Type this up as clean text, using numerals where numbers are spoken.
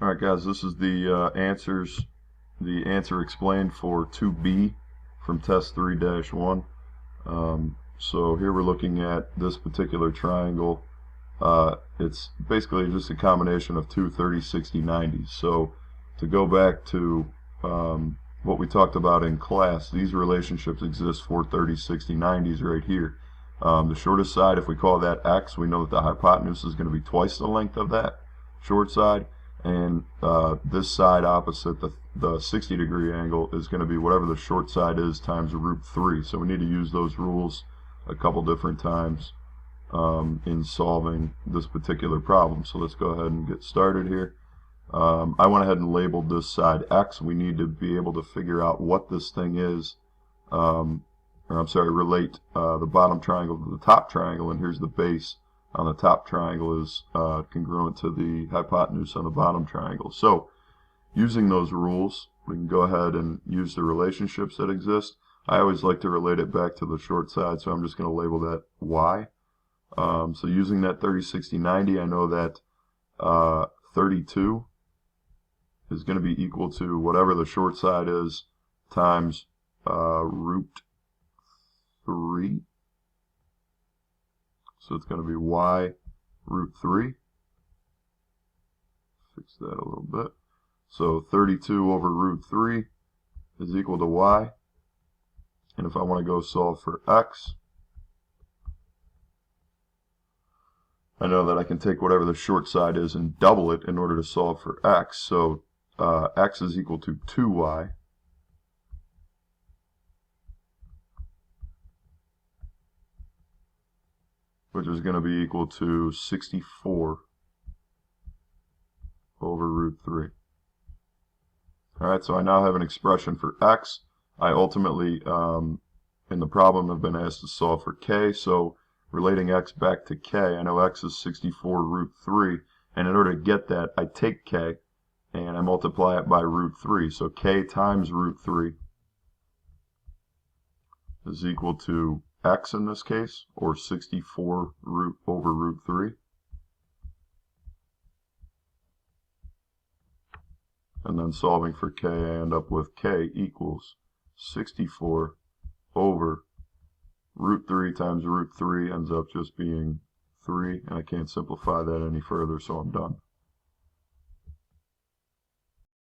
Alright guys, this is the answer explained for 2B from test 3-1. So here we're looking at this particular triangle. It's basically just a combination of two 30, 60, 90s. So to go back to what we talked about in class, these relationships exist for 30, 60, 90s right here. The shortest side, if we call that x, we know that the hypotenuse is going to be twice the length of that short side, and this side opposite the 60-degree angle is going to be whatever the short side is times root 3. So we need to use those rules a couple different times in solving this particular problem. So let's go ahead and get started here. I went ahead and labeled this side x. We need to be able to figure out what this thing is, relate the bottom triangle to the top triangle, and here's the base on the top triangle is congruent to the hypotenuse on the bottom triangle. So using those rules, we can go ahead and use the relationships that exist. I always like to relate it back to the short side, so I'm just going to label that y. So using that 30, 60, 90, I know that 32 is going to be equal to whatever the short side is times root 3. So it's going to be y root 3. Fix that a little bit. So 32 over root 3 is equal to y. And if I want to go solve for x, I know that I can take whatever the short side is and double it in order to solve for x. So x is equal to 2y. Which is going to be equal to 64 over root 3. Alright, so I now have an expression for x. I ultimately, in the problem, have been asked to solve for k, so relating x back to k, I know x is 64 root 3, and in order to get that, I take k, and I multiply it by root 3. So k times root 3 is equal to x in this case, or 64 over root 3. And then solving for k, I end up with k equals 64 over root 3 times root 3 ends up just being 3, and I can't simplify that any further, so I'm done.